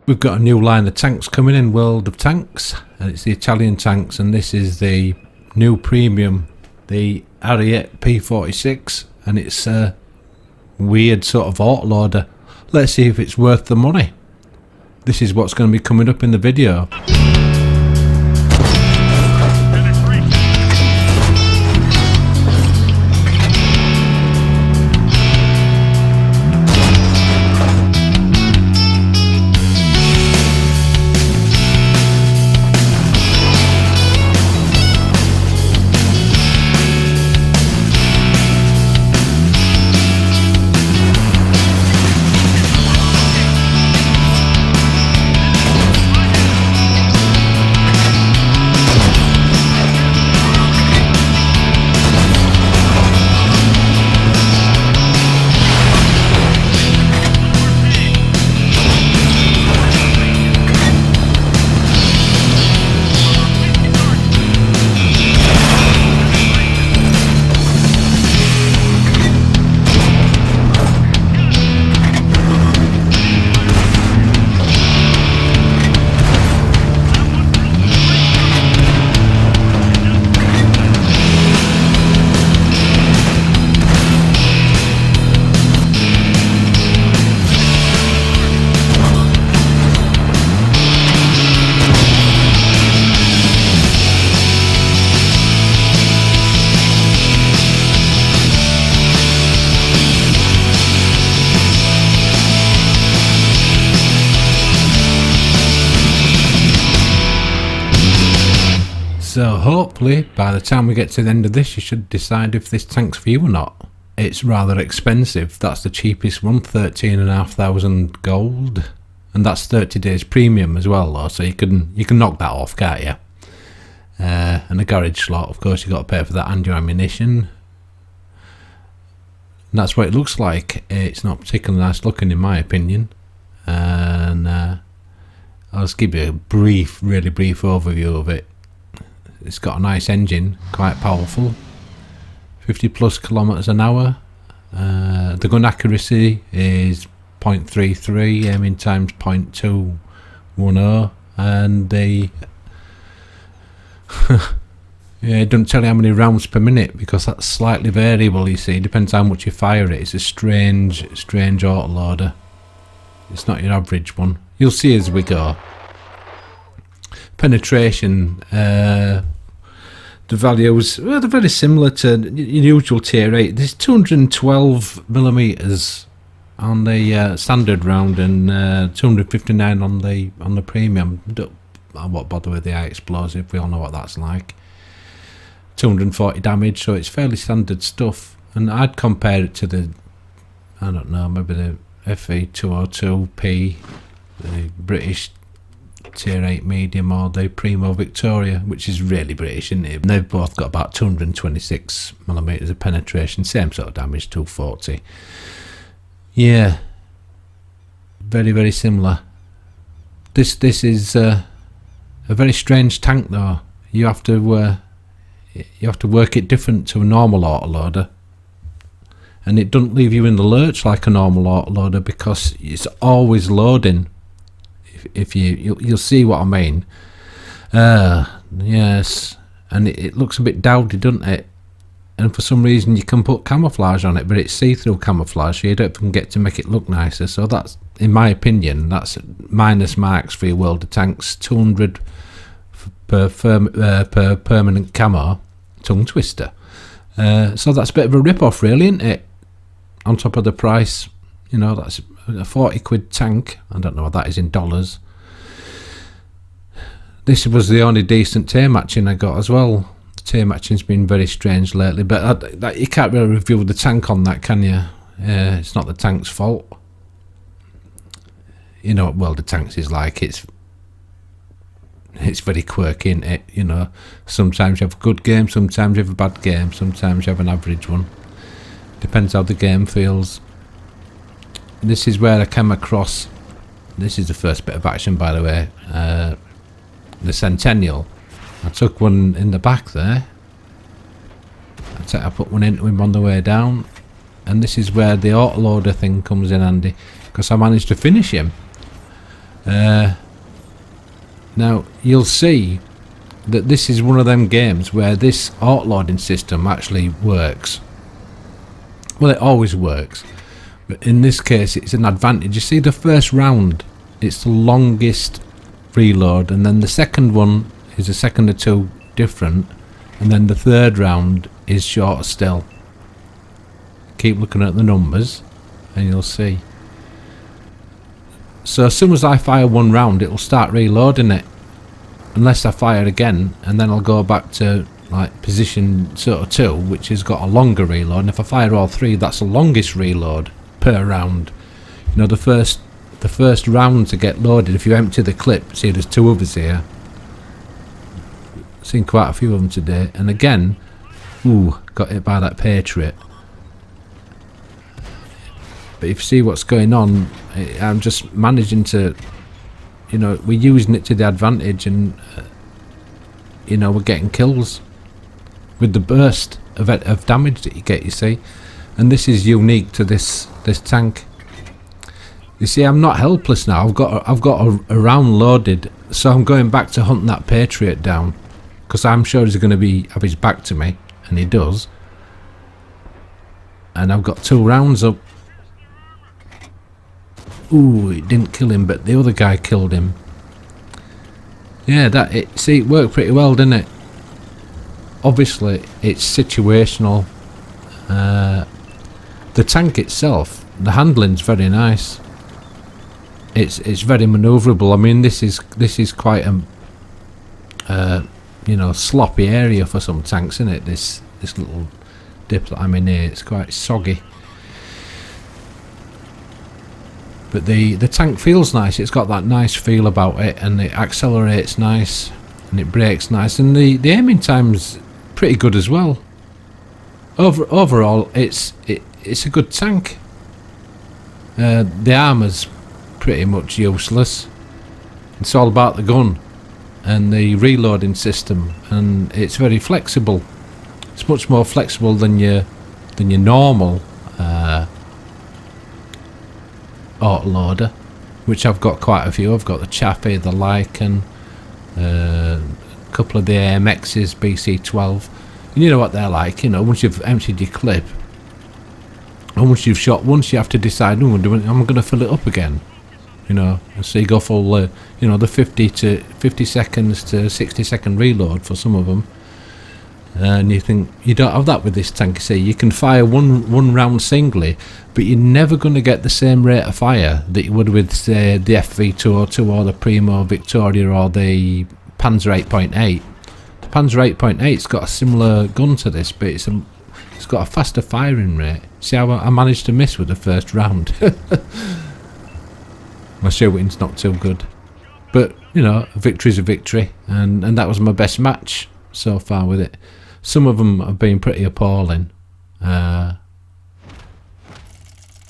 We've got a new line of tanks coming in, World of Tanks, and it's the Italian tanks, and this is the new premium, the ARIETE P46, and it's a weird sort of autoloader. Let's see if it's worth the money. This is what's going to be coming up in the video. So hopefully by the time we get to the end of this you should decide if this tank's for you or not. It's rather expensive. That's the cheapest one, 13,500 gold, and that's 30 days premium as well though, so you can knock that off, can't you? And a garage slot, of course, you got to pay for that and your ammunition. And that's what it looks like. It's not particularly nice looking in my opinion, and I'll just give you a brief, really brief overview of it. It's got a nice engine, quite powerful, 50 plus kilometers an hour. The gun accuracy is 0.33, aiming times 0.210, and the yeah, it doesn't tell you how many rounds per minute because that's slightly variable. You see, it depends how much you fire it. It's a strange autoloader. It's not your average one. You'll see as we go. Penetration, the values, well, they're very similar to your usual tier 8. There's 212 millimeters on the standard round and 259 on the premium. I won't bother with the high explosive, we all know what that's like. 240 damage, so it's fairly standard stuff, and I'd compare it to the, I don't know, maybe the FE202P, the British tier 8 medium, or the Primo Victoria, which is really British, isn't it? They've both got about 226 millimeters of penetration, same sort of damage, 240. Yeah, very similar. This is a very strange tank though. You have to work it different to a normal autoloader, and it doesn't leave you in the lurch like a normal autoloader because it's always loading. If you'll see what I mean. Yes, and it looks a bit dowdy, doesn't it? And for some reason you can put camouflage on it, but it's see-through camouflage, so you don't even get to make it look nicer. So that's, in my opinion, that's minus marks for your World of Tanks. 200 per permanent camo, tongue twister. So that's a bit of a rip-off, really, isn't it? On top of the price, you know, that's a 40 quid tank. I don't know what that is in dollars. This was the only decent tier matching I got as well. The tier matching's been very strange lately, but you can't really review the tank on that, can you? It's not the tank's fault. You know what World of Tanks is like. It's very quirky, isn't it? You know, sometimes you have a good game, sometimes you have a bad game, sometimes you have an average one. Depends how the game feels. This is where I came across, this is the first bit of action, by the way, the Centennial. I took one in the back there. I put one into him on the way down, and this is where the autoloader thing comes in handy, because I managed to finish him. Now you'll see that this is one of them games where this auto-loading system actually works. Well, it always works, but in this case it's an advantage. You see, the first round, it's the longest reload, and then the second one is a second or two different, and then the third round is shorter still. Keep looking at the numbers and you'll see. So as soon as I fire one round, it'll start reloading it, unless I fire again, and then I'll go back to like position sort of 2, which has got a longer reload. And if I fire all 3, that's the longest reload per round. You know, the first round to get loaded, if you empty the clip, see there's 2 of us here. Seen quite a few of them today, and again, ooh, got hit by that Patriot. But if you see what's going on, I'm just managing to, you know, we're using it to the advantage, and you know, we're getting kills with the burst of damage that you get, you see. And this is unique to this tank. You see, I'm not helpless now. I've got a round loaded, so I'm going back to hunt that Patriot down, because I'm sure he's going to have his back to me, and he does. And I've got 2 rounds up. Ooh, it didn't kill him, but the other guy killed him. Yeah, see, it worked pretty well, didn't it? Obviously, it's situational. The tank itself, the handling's very nice. It's very manoeuvrable. I mean, this is quite a you know, sloppy area for some tanks, isn't it? This little dip that I'm in here, it's quite soggy. But the tank feels nice. It's got that nice feel about it, and it accelerates nice, and it brakes nice, and the aiming time's pretty good as well. Overall, it's a good tank. The armour's pretty much useless. It's all about the gun and the reloading system, and it's very flexible. It's much more flexible than your normal autoloader, which I've got quite a few. I've got the Chaffee, the Lycan, a couple of the AMXs, BC12. And you know what they're like, you know, once you've emptied your clip, and once you've shot once, you have to decide, oh, am I going to fill it up again? You know, so you go full, you know, the 50 seconds to 60 second reload for some of them. And you think, you don't have that with this tank. You see, you can fire one round singly, but you're never going to get the same rate of fire that you would with, say, the FV202 or the Primo Victoria or the Panzer 8.8. The Panzer 8.8's got a similar gun to this, but it's got a faster firing rate. See how I managed to miss with the first round. My shooting's not too good, but you know, a victory's a victory, and that was my best match so far with it. Some of them have been pretty appalling. I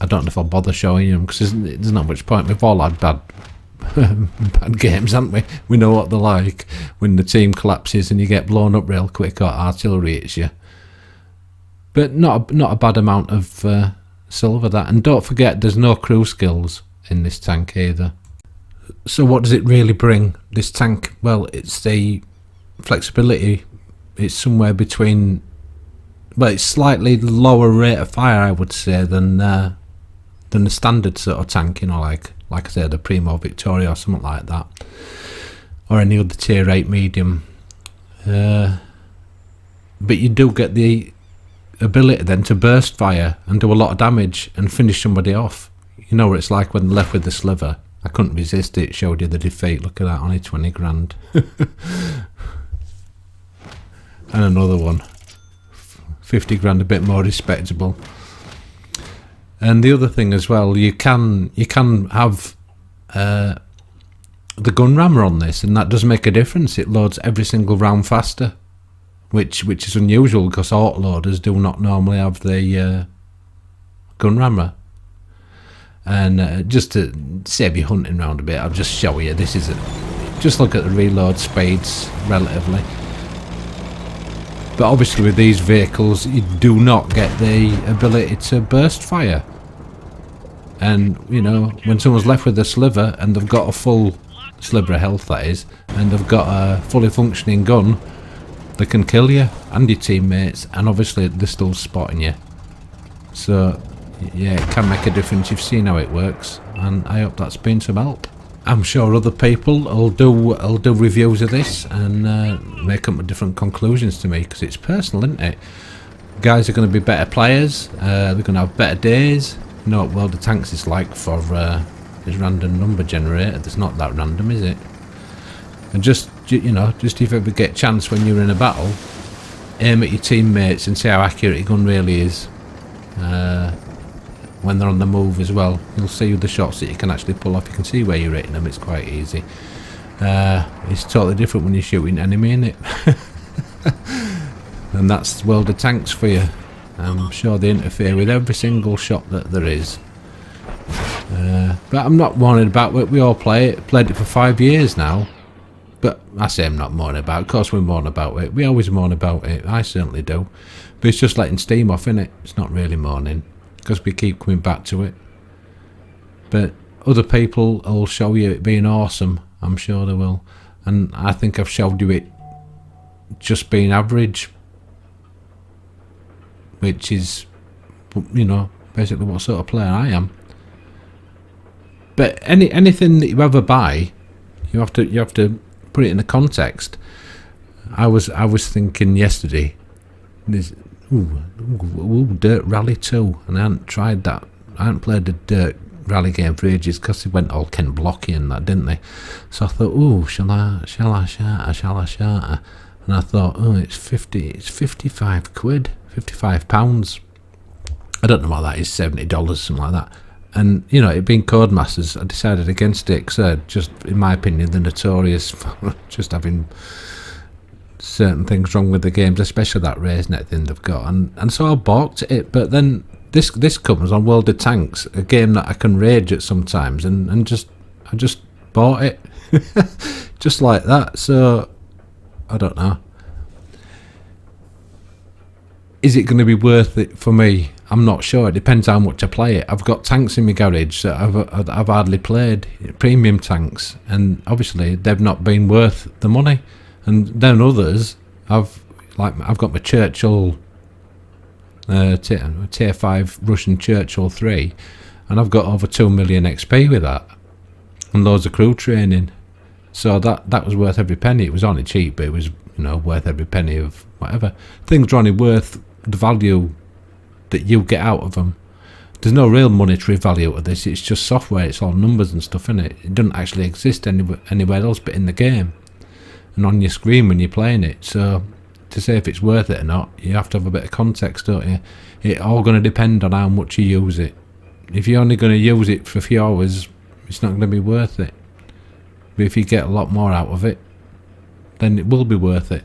don't know if I'll bother showing them, because there's not much point. We've all had bad games, haven't we? We know what they're like when the team collapses and you get blown up real quick, or artillery hits you. But not a bad amount of silver, that. And don't forget, there's no crew skills in this tank either. So what does it really bring, this tank? Well, it's the flexibility. It's somewhere between, well, it's slightly lower rate of fire, I would say, than the standard sort of tank, you know, like I said, the Primo Victoria or something like that, or any other tier 8 medium. But you do get the ability then to burst fire and do a lot of damage and finish somebody off. You know what it's like when they're left with the sliver. I couldn't resist it. Showed you the defeat. Look at that, only 20 grand. And another one, 50 grand, a bit more respectable. And the other thing as well, you can have the gun rammer on this, and that does make a difference. It loads every single round faster, which is unusual, because autoloaders do not normally have the gun rammer. And just to save you hunting around a bit, I'll just show you. This is just look at the reload speeds relatively. But obviously with these vehicles you do not get the ability to burst fire. and you know, when someone's left with a sliver and they've got a full sliver of health, that is, and they've got a fully functioning gun, they can kill you and your teammates, and obviously they're still spotting you. So yeah, it can make a difference. You've seen how it works, and I hope that's been some help. I'm sure other people will do reviews of this and make up different conclusions to me, because it's personal, isn't it? Guys are going to be better players. They're going to have better days. You know what World of Tanks is like for his random number generator. It's not that random, is it? And just, you know, just if you ever get a chance when you're in a battle, aim at your teammates and see how accurate your gun really is. When they're on the move as well, you'll see the shots that you can actually pull off. You can see where you're hitting them. It's quite easy. It's totally different when you're shooting enemy, isn't it? And that's World of Tanks for you. I'm sure they interfere with every single shot that there is. But I'm not moaning about it. We all play it. Played it for 5 years now. But I say I'm not moaning about it. Of course we moan about it. We always moan about it. I certainly do. But it's just letting steam off, innit? It's not really moaning, because we keep coming back to it. But other people will show you it being awesome. I'm sure they will. And I think I've showed you it just being average, which is, you know, basically what sort of player I am. But anything that you ever buy, you have to put it in a context. I was thinking yesterday, there's Dirt Rally 2, and I hadn't tried that. I hadn't played the Dirt Rally game for ages, because they went all Kent Blocky and that, didn't they? So I thought, ooh, shall I charter? And I thought, oh, it's 55 quid, 55 pounds. I don't know what that is, $70, something like that. And, you know, it being Codemasters, I decided against it, because just, in my opinion, they're notorious for just having certain things wrong with the games, especially that raise net thing they've got. And so I balked at it, but then this comes on World of Tanks, a game that I can rage at sometimes, and I just bought it. Just like that. So I don't know. Is it going to be worth it for me? I'm not sure. It depends how much I play it. I've got tanks in my garage that I've hardly played, premium tanks, and obviously they've not been worth the money. And then others, I've got my Churchill tier 5 Russian Churchill 3, and I've got over 2 million XP with that, and loads of crew training. So that was worth every penny. It was only cheap, but it was, you know, worth every penny of whatever. Things are only worth the value that you get out of them. There's no real monetary value to this. It's just software. It's all numbers and stuff, innit? It doesn't actually exist anywhere else but in the game and on your screen when you're playing it. So to say if it's worth it or not, you have to have a bit of context, don't you? It's all going to depend on how much you use it. If you're only going to use it for a few hours, it's not going to be worth it. But if you get a lot more out of it, then it will be worth it.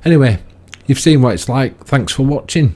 Anyway, you've seen what it's like. Thanks for watching.